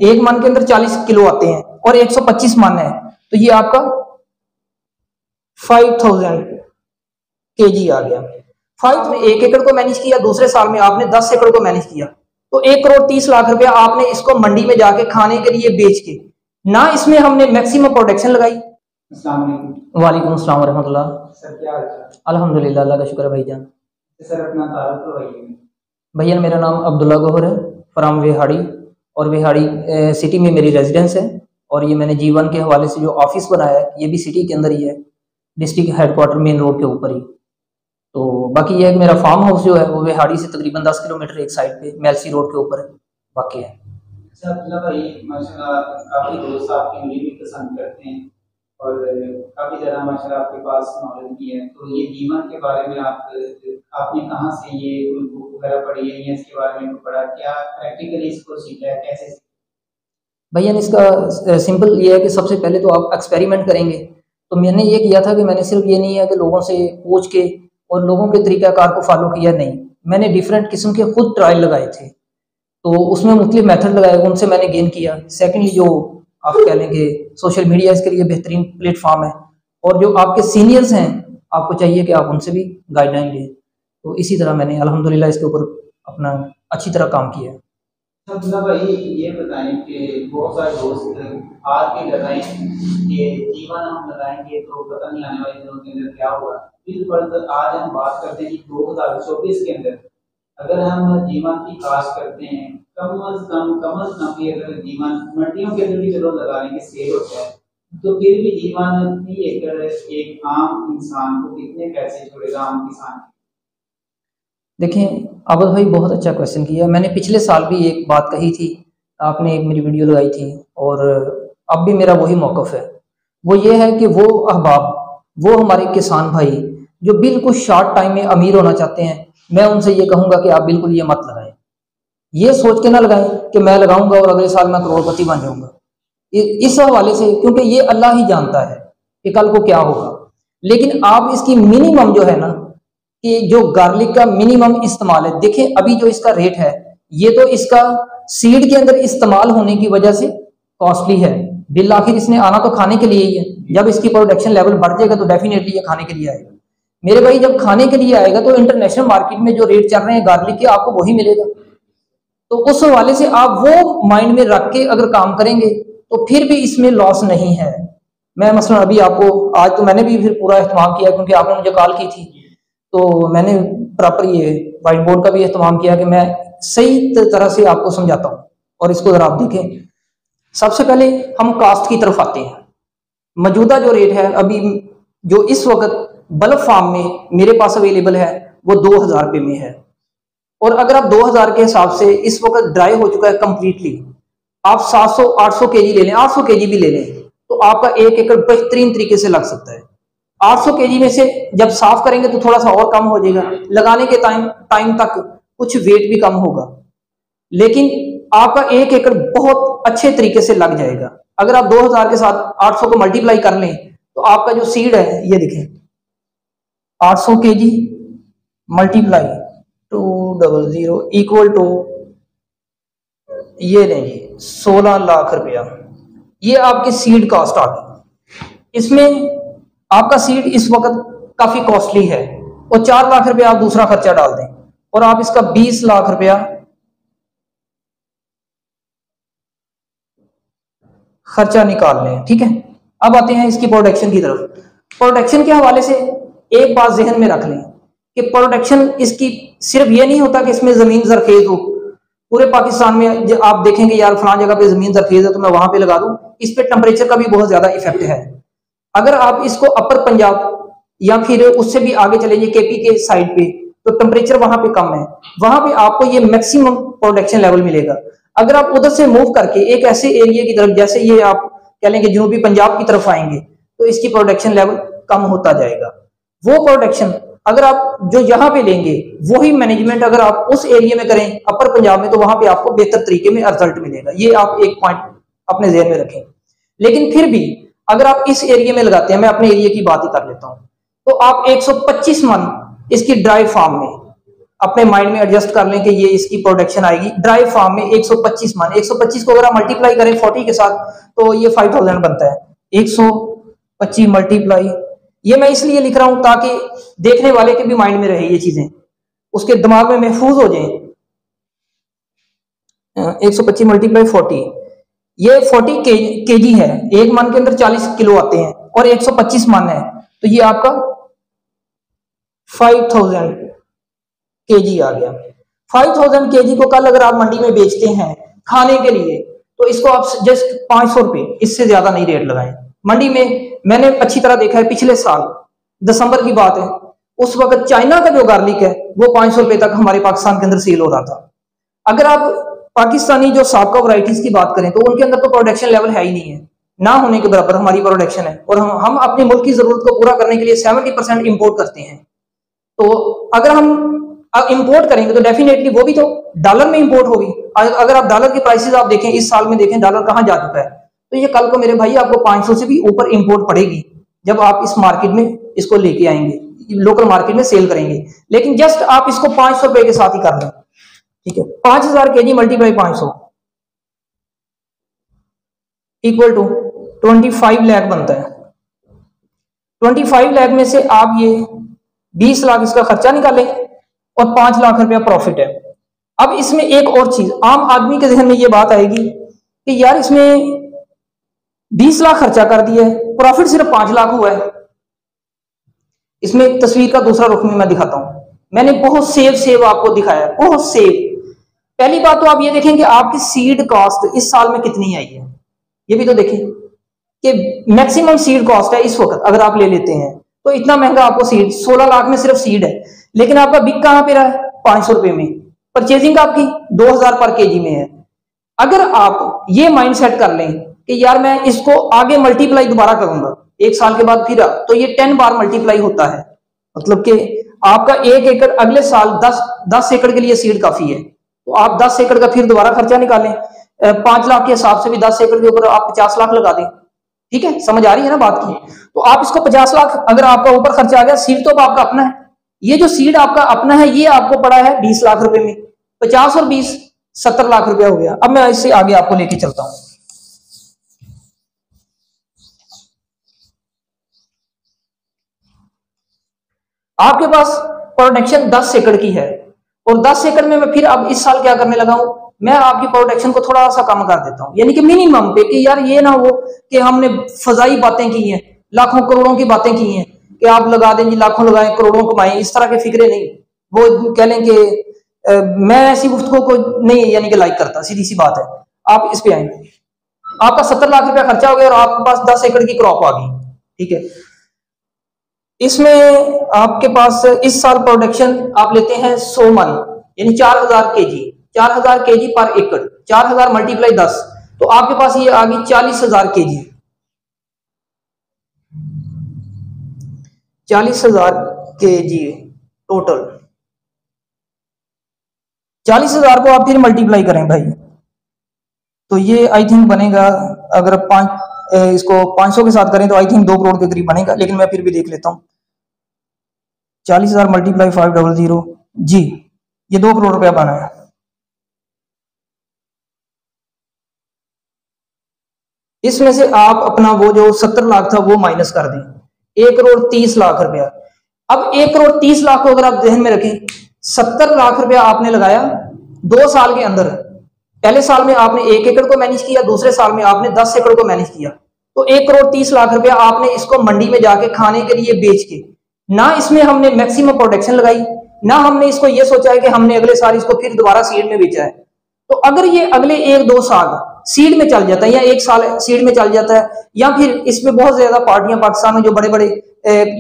एक मन के अंदर 40 किलो आते हैं और 125 मन है, तो ये आपका 5000 केजी आ गया। 5 में 1 एकड़ को मैनेज किया, दूसरे साल में आपने 10 एकड़ को मैनेज किया, तो 1,30,00,000 रुपया आपने इसको मंडी में जाके खाने के लिए बेच के, ना इसमें हमने मैक्सिमम प्रोडक्शन लगाई। वालेकुम अस्सलाम रहमतुल्लाह। सर क्या हाल है? अल्हम्दुलिल्लाह, अल्लाह का शुक्र है भाईजान। सर अपना तारुफ करवाइए। भैया मेरा नाम अब्दुल्ला गौहर है, फ्राम वेहाड़ी, और वेहाड़ी सिटी में मेरी रेजिडेंस है। और ये मैंने जीवन के हवाले से जो ऑफिस बनाया है, ये भी सिटी के अंदर ही है, डिस्ट्रिक्ट हेडक्वार्टर मेन रोड के ऊपर ही। तो बाकी ये है कि मेरा फार्म हाउस जो है वो वेहाड़ी से तकरीबन 10 किलोमीटर एक साइड पे मेलसी रोड के ऊपर वाक़ई है। अच्छा अब्दुल्ला भाई, माशाल्लाह काफ़ी दोस्त आपकी मुझे भी पसंद करते हैं और काफ़ी ज़्यादा माशाल्लाह आपके पास नॉलेज भी है। तो ये जीवन के बारे में आपने कहाँ से ये बुक वगैरह पढ़ी है या इसके बारे में पढ़ा, क्या प्रैक्टिकली इसको सीखा है, कैसे? भैया इसका सिंपल ये है कि सबसे पहले तो आप एक्सपेरिमेंट करेंगे। तो मैंने ये किया था कि मैंने सिर्फ ये नहीं है कि लोगों से पूछ के और लोगों के तरीक़ाकार को फॉलो किया, नहीं, मैंने डिफरेंट किस्म के खुद ट्रायल लगाए थे। तो उसमें मुख्तलिफ मेथड लगाए, उनसे मैंने गेन किया। सेकेंडली जो आप कह लें कि सोशल मीडिया इसके लिए बेहतरीन प्लेटफॉर्म है, और जो आपके सीनियर्स हैं आपको चाहिए कि आप उनसे भी गाइडलाइन लें। तो इसी तरह मैंने अल्हम्दुलिल्लाह इसके ऊपर अपना अच्छी तरह काम किया है। अब्दुल्ला भाई ये बताएं कि बहुत सारे दोस्त आज भी लगाएं कि जीवन हम लगाएंगे तो पता नहीं आने वाले दिनों के अंदर क्या होगा। बिल्कुल आज हम बात करते हैं कि 2024 के अंदर अगर हम जीवन की काश्त करते हैं, कम अज कम भी अगर जीवन मंडियों के अंदर भी चलो लगा लेंगे, सेल होता है, तो फिर भी जीवन 30 एकड़ एक आम इंसान को कितने पैसे छोड़ेगा, आम किसान? देखें आबद भाई, बहुत अच्छा क्वेश्चन किया। मैंने पिछले साल भी एक बात कही थी, आपने एक मेरी वीडियो लगाई थी, और अब भी मेरा वही मौक़िफ़ है। वो ये है कि वो अहबाब, वो हमारे किसान भाई जो बिल्कुल शॉर्ट टाइम में अमीर होना चाहते हैं, मैं उनसे ये कहूँगा कि आप बिल्कुल ये मत लगाएं। ये सोच के ना लगाएं कि मैं लगाऊंगा और अगले साल मैं करोड़पति बन जाऊंगा। इस हवाले से, क्योंकि ये अल्लाह ही जानता है कि कल को क्या होगा। लेकिन आप इसकी मिनिमम जो है ना, कि जो गार्लिक का मिनिमम इस्तेमाल है, देखें अभी जो इसका रेट है, ये तो इसका सीड के अंदर इस्तेमाल होने की वजह से कॉस्टली है। बिल आखिर इसने आना तो खाने के लिए ही है। जब इसकी प्रोडक्शन लेवल बढ़ जाएगा तो डेफिनेटली ये खाने के लिए आएगा। मेरे भाई, जब खाने के लिए आएगा तो इंटरनेशनल मार्केट में जो रेट चल रहे हैं गार्लिक के, आपको वही मिलेगा। तो उस हवाले से आप वो माइंड में रख के अगर काम करेंगे तो फिर भी इसमें लॉस नहीं है। मैं मसलन अभी आपको, आज तो मैंने भी फिर पूरा एहतमाम किया क्योंकि आपने मुझे कॉल की थी, तो मैंने प्रॉपर ये वाइट बोर्ड का भी एहतमाम किया कि मैं सही तरह से आपको समझाता हूँ। और इसको अगर आप देखें, सबसे पहले हम कास्ट की तरफ आते हैं। मौजूदा जो रेट है अभी, जो इस वक्त बल्ब फार्म में मेरे पास अवेलेबल है, वो 2000 रुपये में है। और अगर आप 2000 के हिसाब से, इस वक्त ड्राई हो चुका है कम्प्लीटली, आप 700-800 केजी ले लें, 800 केजी भी ले लें, तो आपका 1 एकड़ बेहतरीन तरीके से लग सकता है। 800 केजी में से जब साफ करेंगे तो थोड़ा सा और कम हो जाएगा, लगाने के टाइम तक कुछ वेट भी कम होगा, लेकिन आपका 1 एकड़ बहुत अच्छे तरीके से लग जाएगा। अगर आप 2000 के साथ 800 को मल्टीप्लाई कर लें तो आपका जो सीड है, ये देखें, 800 केजी मल्टीप्लाई 200 इक्वल टू, ये लेंगे 16 लाख रुपया। ये आपकी सीड कॉस्ट आ गई। इसमें आपका सीड इस वक्त काफी कॉस्टली है, और 4 लाख रुपया आप दूसरा खर्चा डाल दें और आप इसका 20 लाख रुपया खर्चा निकाल लें। ठीक है, अब आते हैं इसकी प्रोडक्शन की तरफ। प्रोडक्शन के हवाले से एक बात जहन में रख लें कि प्रोडक्शन इसकी सिर्फ ये नहीं होता कि इसमें जमीन जरखेज हो। पूरे पाकिस्तान में आप देखेंगे यार फलां जगह पे जमीन जरखेज है तो मैं वहां पे लगा दूं, इस पे टेम्परेचर का भी बहुत ज्यादा इफेक्ट है। अगर आप इसको अपर पंजाब या फिर उससे भी आगे चले जाइए केपी के साइड पे, तो टेम्परेचर वहां पे कम है, वहां पे आपको ये मैक्सिमम प्रोडक्शन लेवल मिलेगा। अगर आप उधर से मूव करके एक ऐसे एरिया की तरफ, जैसे ये आप कह लेंगे जनूबी पंजाब की तरफ आएंगे, तो इसकी प्रोडक्शन लेवल कम होता जाएगा। वो प्रोडक्शन अगर आप जो यहाँ पे लेंगे, वही मैनेजमेंट अगर आप उस एरिया में करें अपर पंजाब में, तो वहां पे आपको बेहतर तरीके में रिजल्ट मिलेगा। ये आप एक पॉइंट अपने ज़हन में रखें। लेकिन फिर भी अगर आप इस एरिया में लगाते हैं, मैं अपने एरिया की बात ही कर लेता हूं, तो आप 125 मन इसकी ड्राई फार्म में अपने माइंड में एडजस्ट कर लें कि ये इसकी प्रोडक्शन आएगी। ड्राई फार्म में 125 मान, 125 को अगर आप मल्टीप्लाई करें 40 के साथ तो ये 5000 बनता है। 125 मल्टीप्लाई, ये मैं इसलिए लिख रहा हूं ताकि देखने वाले के भी माइंड में रहे ये चीजें, उसके दिमाग में महफूज हो जाए। 125 मल्टीप्लाई 40, ये 40 केजी है, एक मन के अंदर 40 किलो आते हैं और 125 मन है तो ये आपका 5000 केजी आ गया। 5000 केजी को कल अगर आप मंडी में बेचते हैं खाने के लिए तो इसको आप जस्ट 500 रुपए, इससे ज्यादा नहीं रेट लगाएं मंडी में। मैंने अच्छी तरह देखा है, पिछले साल दिसंबर की बात है, उस वक्त चाइना का जो गार्लिक है वो 500 रुपए तक हमारे पाकिस्तान के अंदर सेल हो रहा था। अगर आप पाकिस्तानी जो साबका वैरायटीज की बात करें तो उनके अंदर तो प्रोडक्शन लेवल है ही नहीं है, ना होने के बराबर हमारी प्रोडक्शन है और हम अपने मुल्क की जरूरत को पूरा करने के लिए 70% इंपोर्ट करते हैं। तो अगर हम इंपोर्ट करेंगे तो डेफिनेटली वो भी तो डॉलर में इंपोर्ट होगी। अगर आप डॉलर की प्राइसेस आप देखें, इस साल में देखें डॉलर कहां जा चुका है, तो ये कल को मेरे भाई आपको 500 से भी ऊपर इंपोर्ट पड़ेगी जब आप इस मार्केट में इसको लेके आएंगे, लोकल मार्केट में सेल करेंगे। लेकिन जस्ट आप इसको 500 रुपए के साथ ही कर लें, ठीक है। 5000 KG multiply 500 equal to 25 lakh बनता है। 25 लाख में से आप ये 20 लाख इसका खर्चा निकालें और 5 लाख रुपया प्रॉफिट है। अब इसमें एक और चीज आम आदमी के जहन में ये बात आएगी कि यार इसमें 20 लाख खर्चा कर दिया है, प्रॉफिट सिर्फ 5 लाख हुआ है। इसमें तस्वीर का दूसरा रुख में मैं दिखाता हूं, मैंने बहुत सेव आपको दिखाया है, बहुत सेव। पहली बात तो आप ये देखें कि आपकी सीड कॉस्ट इस साल में कितनी आई है, ये भी तो देखें कि मैक्सिमम सीड कॉस्ट है इस वक्त अगर आप ले लेते हैं तो इतना महंगा आपको सीड 16 लाख में सिर्फ सीड है, लेकिन आपका बिक कहां पे रहा है 500 रुपए में। परचेजिंग आपकी 2000 पर केजी में है। अगर आप ये माइंड सेट कर लें कि यार मैं इसको आगे मल्टीप्लाई दोबारा करूंगा, एक साल के बाद फिर तो ये 10 बार मल्टीप्लाई होता है, मतलब कि आपका 1 एकड़ अगले साल 10 एकड़ के लिए सीड काफी है, तो आप 10 एकड़ का फिर दोबारा खर्चा निकालें। 5 लाख के हिसाब से भी 10 एकड़ के ऊपर आप 50 लाख लगा दें, ठीक है, समझ आ रही है ना बात की। तो आप इसको 50 लाख अगर आपका ऊपर खर्चा आ गया, सीड तो आपका अपना है, ये जो सीड आपका अपना है ये आपको पड़ा है 20 लाख रुपए में, 50 और 20 70 लाख रुपया हो गया। अब मैं इससे आगे आपको लेके चलता हूं। आपके पास प्रोडक्शन 10 एकड़ की है और 10 एकड़ में मैं फिर अब इस साल क्या करने लगा हूं, मैं आपकी प्रोडक्शन को थोड़ा सा कम कर देता हूं, यानी कि मिनिमम पे, कि यार ये ना हो कि हमने फजाई बातें की हैं, लाखों करोड़ों की बातें की हैं कि आप लगा दें जी, लाखों लगाएं करोड़ों कमाएं, इस तरह के फिक्रे नहीं। वो कह लें कि मैं ऐसी गुफ्तगू को नहीं यानी कि लाइक करता, सीधी सी बात है। आप इस पे आएंगे, आपका 70 लाख रुपया खर्चा हो गया और आपके पास 10 एकड़ की क्रॉप आ गई, ठीक है। इसमें आपके पास इस साल प्रोडक्शन आप लेते हैं 100 मन, यानी 4000 केजी, 4000 केजी पर एकड़, 4000 मल्टीप्लाई 10, तो आपके पास ये आ गई 40,000 केजी, 40,000 केजी टोटल। 40,000 को आप फिर मल्टीप्लाई करें भाई, तो ये आई थिंक बनेगा, अगर इसको 500 के साथ करें तो आई थिंक 2 करोड़ के करीब बनेगा, लेकिन मैं फिर भी देख लेता हूं। 40,000 मल्टीप्लाई 500 जी, ये 2 करोड़ रुपया बना है। इसमें से आप अपना वो जो 70 लाख था वो माइनस कर दें, 1 करोड़ 30 लाख रुपया। अब 1 करोड़ 30 लाख को अगर आप ध्यान में रखें, 70 लाख रुपया आपने लगाया 2 साल के अंदर। पहले साल में आपने 1 एकड़ को मैनेज किया, दूसरे साल में आपने 10 एकड़ को मैनेज किया, तो 1 करोड़ 30 लाख रुपया आपने इसको मंडी में जाके खाने के लिए बेच के, ना इसमें हमने मैक्सिमम प्रोडक्शन लगाई, ना हमने इसको ये सोचा है कि हमने अगले साल इसको फिर दोबारा सीड में बेचा है। तो अगर ये अगले 1-2 साल सीड में चल जाता है या 1 साल सीड में चल जाता है, या फिर इसमें बहुत ज्यादा पार्टियां पाकिस्तान में जो बड़े बड़े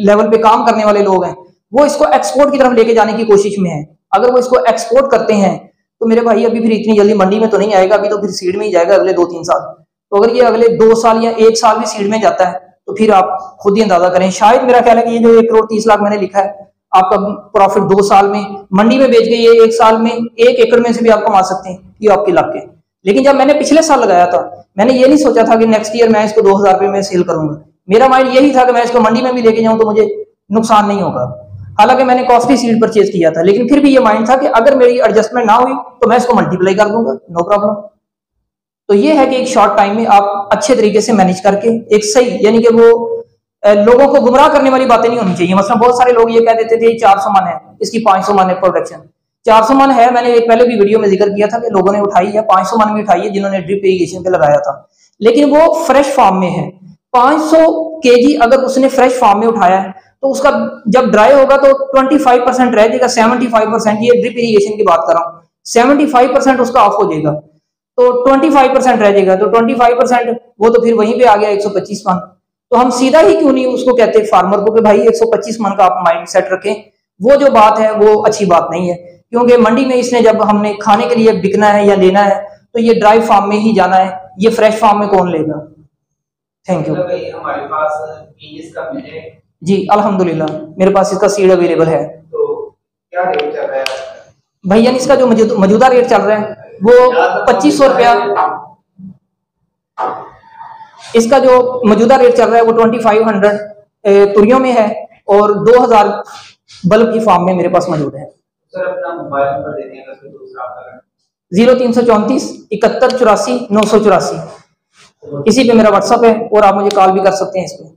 लेवल पे काम करने वाले लोग हैं वो इसको एक्सपोर्ट की तरफ लेके जाने की कोशिश में है, अगर वो इसको एक्सपोर्ट करते हैं तो मेरे भाई अभी फिर इतनी जल्दी मंडी में तो नहीं आएगा, अभी तो फिर सीड में ही जाएगा अगले 2-3 साल। तो अगर ये अगले 2 साल या 1 साल भी सीड में जाता है तो फिर आप खुद ही अंदाजा करें। शायद मेरा ख्याल है कि ये जो 1 करोड़ 30 लाख मैंने लिखा है, आपका प्रॉफिट 2 साल में मंडी में बेच के ये 1 साल में 1 एकड़ में से भी आप कमा सकते हैं, ये आपके लक है। लेकिन जब मैंने पिछले साल लगाया था, मैंने ये नहीं सोचा था कि नेक्स्ट ईयर मैं इसको 2000 रुपए में सेल करूंगा। मेरा माइंड यही था कि मैं इसको मंडी में भी लेके जाऊं तो मुझे नुकसान नहीं होगा। हालांकि मैंने कॉस्टली सीड परचेज किया था, लेकिन फिर भी ये माइंड था कि अगर मेरी एडजस्टमेंट ना हुई तो मैं इसको मल्टीप्लाई कर दूंगा, नो प्रॉब्लम। तो ये है कि एक शॉर्ट टाइम में आप अच्छे तरीके से मैनेज करके एक सही, यानी कि वो लोगों को गुमराह करने वाली बातें नहीं होनी चाहिए। मतलब बहुत सारे लोग ये कह देते थे 400 मन है, इसकी 500 मन है प्रोडक्शन। 400 मन है, मैंने एक पहले भी वीडियो में जिक्र किया था कि लोगों ने उठाई है, 500 मन भी उठाई है जिन्होंने ड्रिप इरिगेशन पे लगाया था, लेकिन वो फ्रेश फार्म में है। 500 केजी अगर उसने फ्रेश फार्म में उठाया है तो उसका जब ड्राई होगा तो 25% रह जाएगा, 75%, ये ड्रिप इरिगेशन की बात कर रहा हूँ, 75% उसका ऑफ हो जाएगा, तो 25% रह जाएगा। तो 25% वो तो फिर वहीं पे आ गया 125 मन। तो हम सीधा ही क्यों नहीं उसको कहते फार्मर को कि भाई 125 मन का आप माइंड सेट रखें। वो जो बात है वो अच्छी बात नहीं है, क्योंकि मंडी में इसने जब हमने खाने के लिए बिकना है या लेना है तो ये ड्राई फार्म में ही जाना है, ये फ्रेश फार्म में कौन लेगा। Thank you. हमारे पास बीज का मिले जी अल्हम्दुलिल्लाह मेरे पास इसका सीड अवेलेबल है। तो क्या रेट चल रहा है भैया? इसका जो मौजूदा रेट चल रहा है वो 2500 रुपया, इसका जो मौजूदा रेट चल रहा है वो 2500 तुरियों में है और 2000 बल्ब की फार्म में मेरे पास मौजूद है। सर अपना मोबाइल नंबर दे देंगे उसमें दूसरा आपका 0334 71 84 984, इसी पे मेरा व्हाट्सअप है और आप मुझे कॉल भी कर सकते हैं इस पे।